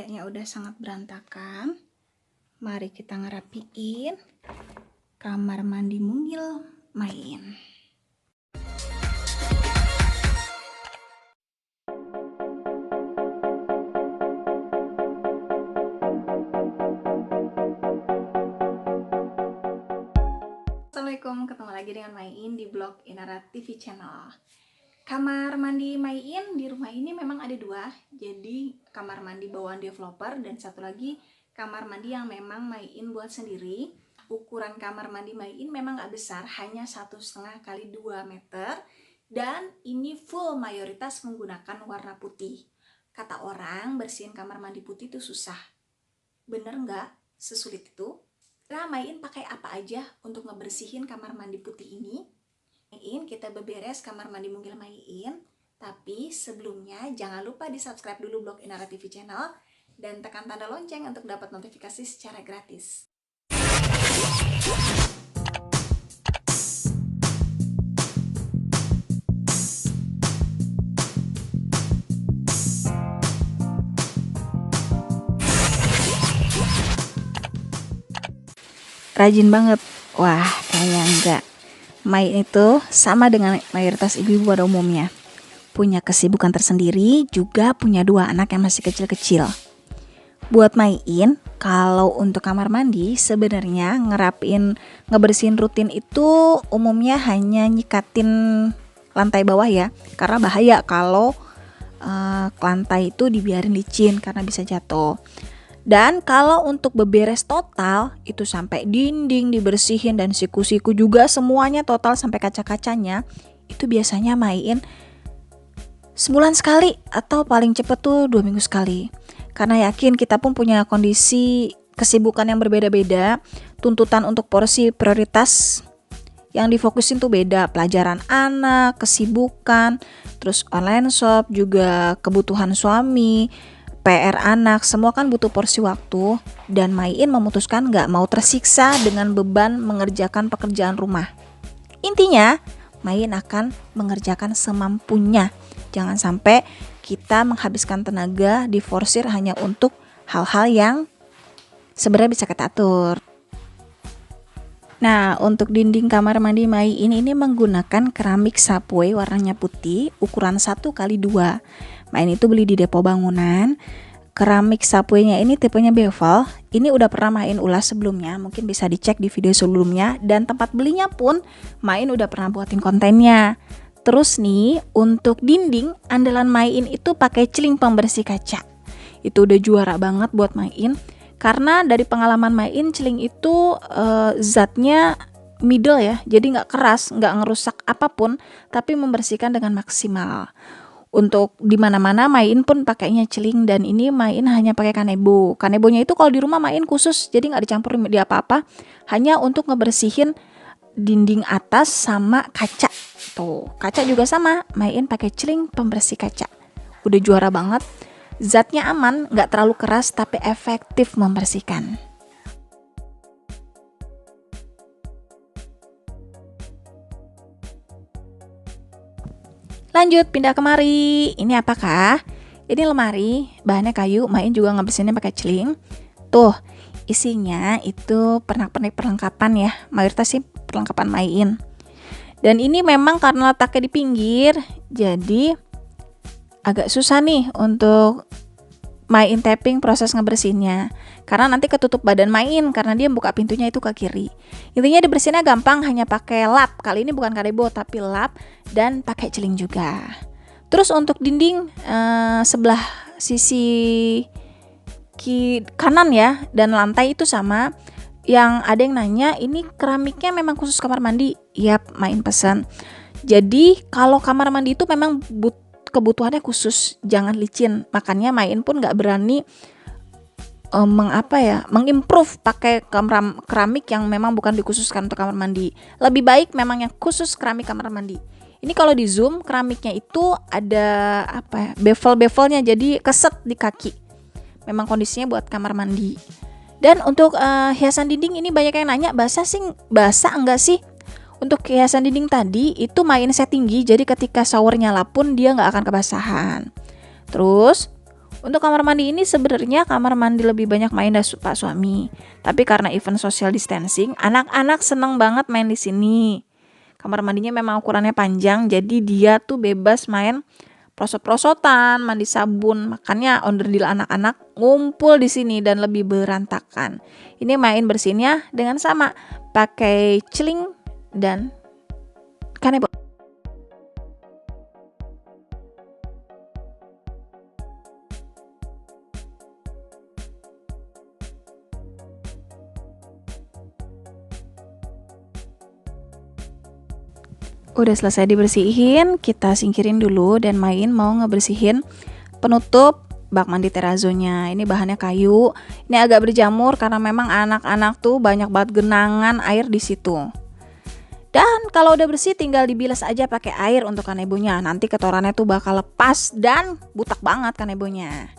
Kayaknya udah sangat berantakan. Mari kita ngerapiin kamar mandi mungil main. Assalamualaikum, ketemu lagi dengan Main di blog Inara TV Channel. Kamar mandi Main di rumah ini memang ada dua, jadi kamar mandi bawaan developer dan satu lagi kamar mandi yang memang Main buat sendiri. Ukuran kamar mandi Main memang gak besar, hanya 1,5 kali 2 meter, dan ini full mayoritas menggunakan warna putih. Kata orang bersihin kamar mandi putih itu susah. Bener nggak sesulit itu? Nah, Main pakai apa aja untuk ngebersihin kamar mandi putih ini? Main kita beberes kamar mandi mungil Main. Tapi sebelumnya jangan lupa di subscribe dulu blog Inara TV Channel dan tekan tanda lonceng untuk dapat notifikasi secara gratis. Rajin banget. Wah, kayaknya enggak. Main itu sama dengan mayoritas ibu-ibu pada umumnya. Punya kesibukan tersendiri, juga punya 2 anak yang masih kecil-kecil. Buat Main, kalau untuk kamar mandi sebenarnya ngebersihin rutin itu umumnya hanya nyikatin lantai bawah ya. Karena bahaya kalau lantai itu dibiarin licin karena bisa jatuh. Dan kalau untuk beberes total itu sampai dinding dibersihin dan siku-siku juga semuanya total sampai kaca-kacanya, itu biasanya Main sebulan sekali atau paling cepet tuh 2 minggu sekali. Karena yakin kita pun punya kondisi kesibukan yang berbeda-beda, tuntutan untuk porsi prioritas yang difokusin tuh beda, pelajaran anak, kesibukan, terus online shop, juga kebutuhan suami, PR anak, semua kan butuh porsi waktu. Dan Main memutuskan gak mau tersiksa dengan beban mengerjakan pekerjaan rumah. Intinya Main akan mengerjakan semampunya. Jangan sampai kita menghabiskan tenaga diforsir hanya untuk hal-hal yang sebenarnya bisa kita atur. Nah, untuk dinding kamar mandi Main ini menggunakan keramik Subway warnanya putih, ukuran 1x2. Main itu beli di Depo Bangunan. Keramik Subway-nya ini tipenya bevel. Ini udah pernah Main ulas sebelumnya, mungkin bisa dicek di video sebelumnya. Dan tempat belinya pun Main udah pernah buatin kontennya. Terus nih, untuk dinding andalan Main itu pakai celing pembersih kaca. Itu udah juara banget buat Main. Karena dari pengalaman Main, celing itu zatnya middle ya, jadi nggak keras, nggak ngerusak apapun, tapi membersihkan dengan maksimal. Untuk dimana-mana Main pun pakainya celing, dan ini Main hanya pakai kanebo. Kanebonya itu kalau di rumah Main khusus, jadi nggak dicampur di apa-apa, hanya untuk ngebersihin dinding atas sama kaca. Tuh, kaca juga sama, Main pakai celing pembersih kaca. Udah juara banget. Zatnya aman, nggak terlalu keras tapi efektif membersihkan. Lanjut, pindah kemari. Ini apakah? Ini lemari, bahannya kayu, Main juga ngebersihinnya pakai celing. Tuh, isinya itu pernak-pernik perlengkapan ya, mayoritas sih perlengkapan Main. Dan ini memang karena letaknya di pinggir, jadi agak susah nih untuk Main tapping proses ngebersihinnya, karena nanti ketutup badan Main karena dia buka pintunya itu ke kiri. Intinya dibersihinnya gampang, hanya pakai lap. Kali ini bukan kanebo tapi lap, dan pakai celing juga. Terus untuk dinding sebelah sisi kanan ya, dan lantai itu sama. Yang ada yang nanya, ini keramiknya memang khusus kamar mandi? Yap, Main pesan. Jadi kalau kamar mandi itu memang kebutuhannya khusus, jangan licin. Makanya Main pun nggak berani mengimprove pakai keramik yang memang bukan dikhususkan untuk kamar mandi. Lebih baik memang yang khusus keramik kamar mandi. Ini kalau di zoom keramiknya itu ada bevel-bevelnya, jadi keset di kaki. Memang kondisinya buat kamar mandi. Dan untuk hiasan dinding ini banyak yang nanya, basah enggak sih? Untuk hiasan dinding tadi itu Main set tinggi, jadi ketika shower nyala pun dia nggak akan kebasahan. Terus Untuk kamar mandi ini sebenarnya kamar mandi lebih banyak main Pak suami. Tapi karena event social distancing, anak-anak seneng banget main di sini. Kamar mandinya memang ukurannya panjang, jadi dia tuh bebas main prosot-prosotan, mandi sabun. Makanya onderdil anak-anak ngumpul di sini dan lebih berantakan. Ini main bersihnya dengan sama, pakai celing dan kanebo. Udah selesai dibersihin, kita singkirin dulu dan main mau ngebersihin penutup bak mandi terazonya. Ini bahannya kayu. Ini agak berjamur karena memang anak-anak tuh banyak banget genangan air di situ. Dan kalau udah bersih tinggal dibilas aja pakai air untuk kanebonya. Nanti kotorannya tuh bakal lepas dan butak banget kanebonya.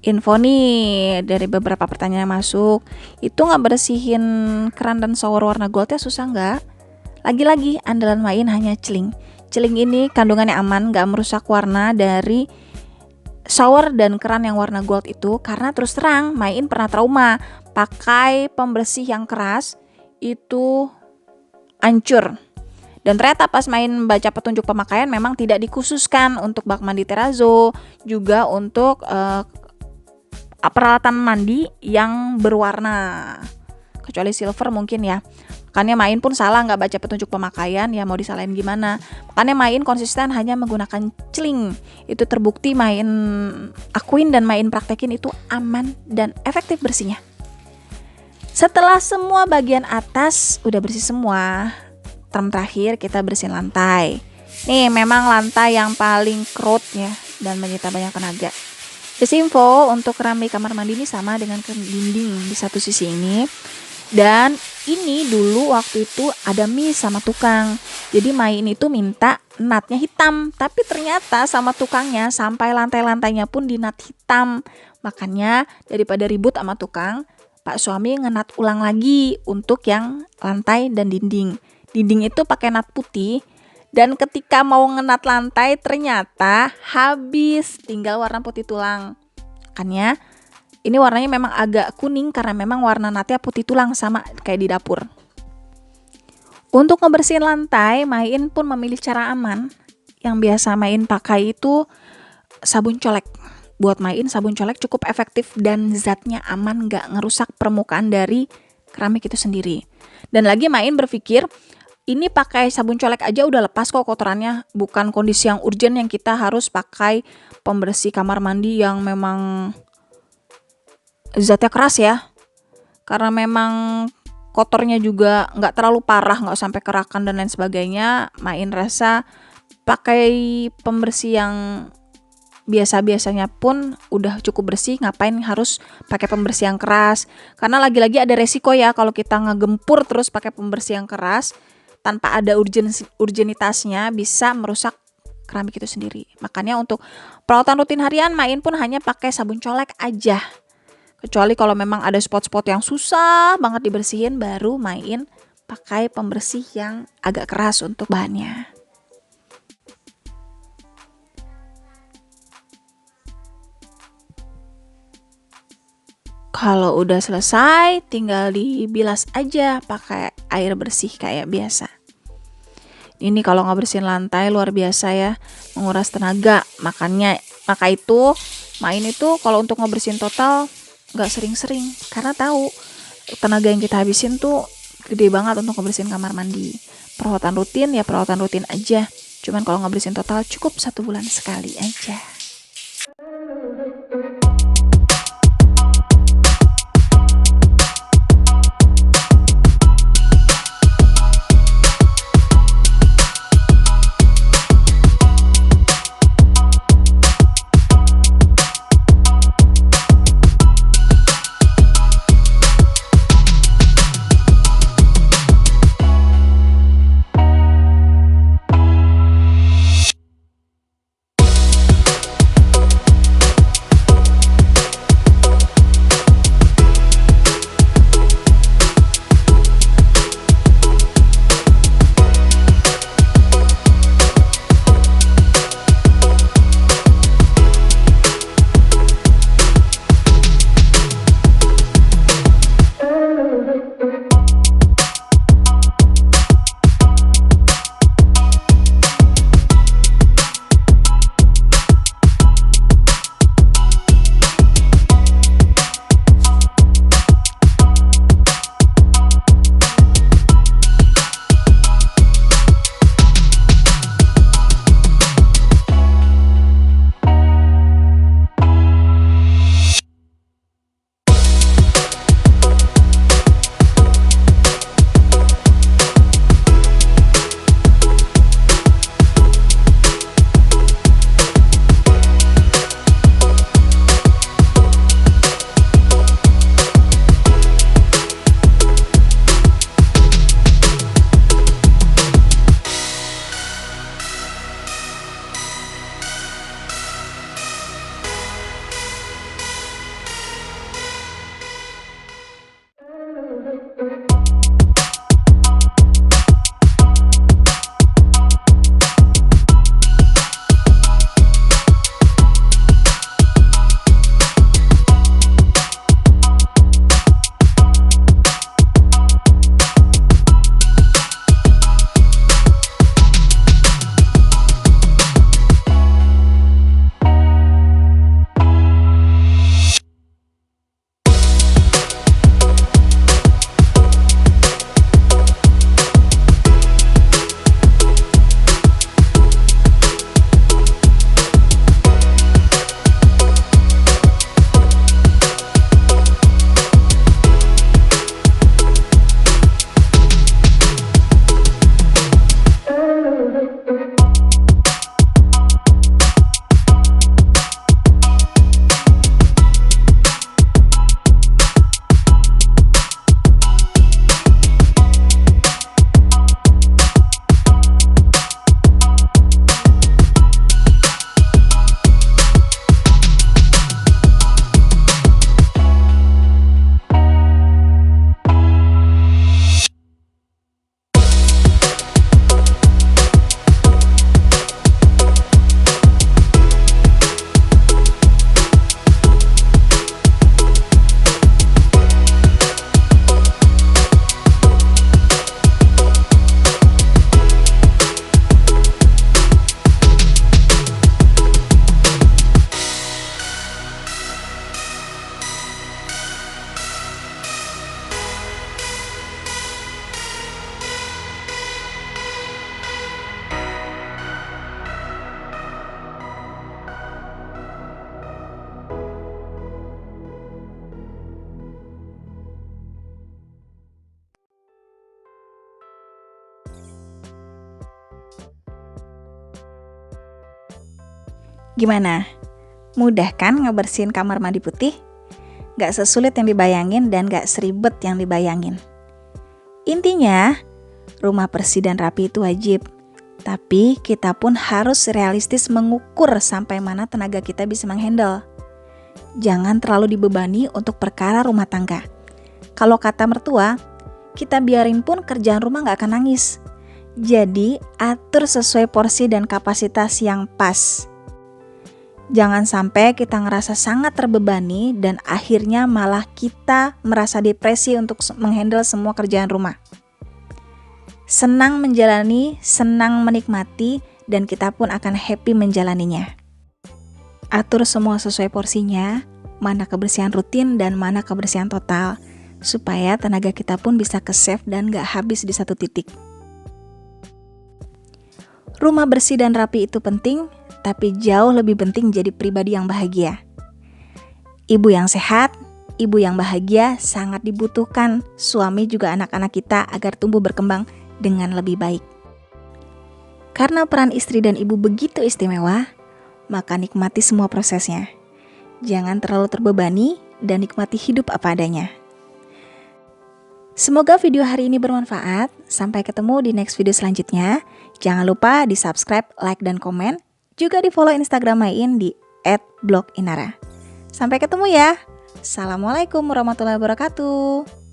Info nih dari beberapa pertanyaan yang masuk, itu nggak bersihin keran dan shower warna goldnya susah nggak? Lagi-lagi andalan main hanya celing. Celing ini kandungannya aman, nggak merusak warna dari shower dan keran yang warna gold itu, karena terus terang main pernah trauma pakai pembersih yang keras itu hancur. Dan ternyata pas main baca petunjuk pemakaian memang tidak dikhususkan untuk bak mandi terazo, juga untuk peralatan mandi yang berwarna, kecuali silver mungkin ya. Makanya main pun salah nggak baca petunjuk pemakaian, ya mau disalahin gimana. Makanya main konsisten hanya menggunakan celing. Itu terbukti main akuin dan main praktekin itu aman dan efektif bersihnya. Setelah semua bagian atas udah bersih semua, term terakhir kita bersihin lantai. Nih memang lantai yang paling crowd ya dan menyita banyak tenaga. Info untuk keramik kamar mandi ini sama dengan dinding di satu sisi ini. Dan ini dulu waktu itu ada miss sama tukang. Jadi main itu minta natnya hitam, tapi ternyata sama tukangnya sampai lantai-lantainya pun di nat hitam. Makanya daripada ribut sama tukang, Pak suami ngenat ulang lagi untuk yang lantai dan dinding. Dinding itu pakai nat putih. Dan ketika mau ngenat lantai ternyata habis, tinggal warna putih tulang. Makanya ini warnanya memang agak kuning karena memang warna natnya putih tulang sama kayak di dapur. Untuk ngebersihin lantai, main pun memilih cara aman. Yang biasa main pakai itu sabun colek. Buat main sabun colek cukup efektif dan zatnya aman, gak ngerusak permukaan dari keramik itu sendiri. Dan lagi main berpikir, ini pakai sabun colek aja udah lepas kok kotorannya, bukan kondisi yang urgent yang kita harus pakai pembersih kamar mandi yang memang zatnya keras ya. Karena memang kotornya juga nggak terlalu parah, nggak sampai kerakan dan lain sebagainya. Main rasa pakai pembersih yang biasa-biasanya pun udah cukup bersih, ngapain harus pakai pembersih yang keras. Karena lagi-lagi ada resiko ya kalau kita ngegempur terus pakai pembersih yang keras tanpa ada urgenitasnya, bisa merusak keramik itu sendiri. Makanya untuk perawatan rutin harian main pun hanya pakai sabun colek aja. Kecuali kalau memang ada spot-spot yang susah banget dibersihin, baru main pakai pembersih yang agak keras untuk bahannya. Kalau udah selesai, tinggal dibilas aja pakai air bersih kayak biasa. Ini kalau nggak bersihin lantai luar biasa ya, menguras tenaga. Maka itu main itu kalau untuk ngebersihin total nggak sering-sering, karena tahu tenaga yang kita habisin tuh gede banget untuk ngebersihin kamar mandi. Perawatan rutin ya perawatan rutin aja. Cuman kalau ngebersihin total cukup 1 bulan sekali aja. Gimana? Mudah kan ngebersihin kamar mandi putih? Gak sesulit yang dibayangin dan gak seribet yang dibayangin. Intinya, rumah bersih dan rapi itu wajib. Tapi kita pun harus realistis mengukur sampai mana tenaga kita bisa menghandle. Jangan terlalu dibebani untuk perkara rumah tangga. Kalau kata mertua, kita biarin pun kerjaan rumah gak akan nangis. Jadi, atur sesuai porsi dan kapasitas yang pas. Jangan sampai kita ngerasa sangat terbebani dan akhirnya malah kita merasa depresi untuk menghandle semua kerjaan rumah. Senang menjalani, senang menikmati, dan kita pun akan happy menjalaninya. Atur semua sesuai porsinya, mana kebersihan rutin dan mana kebersihan total, supaya tenaga kita pun bisa ke-save dan gak habis di satu titik. Rumah bersih dan rapi itu penting, tapi jauh lebih penting jadi pribadi yang bahagia. Ibu yang sehat, ibu yang bahagia sangat dibutuhkan suami juga anak-anak kita agar tumbuh berkembang dengan lebih baik. Karena peran istri dan ibu begitu istimewa, maka nikmati semua prosesnya. Jangan terlalu terbebani dan nikmati hidup apa adanya. Semoga video hari ini bermanfaat. Sampai ketemu di next video selanjutnya. Jangan lupa di subscribe, like, dan komen. Juga di follow Instagram Main di @bloginara. Sampai ketemu ya. Assalamualaikum warahmatullahi wabarakatuh.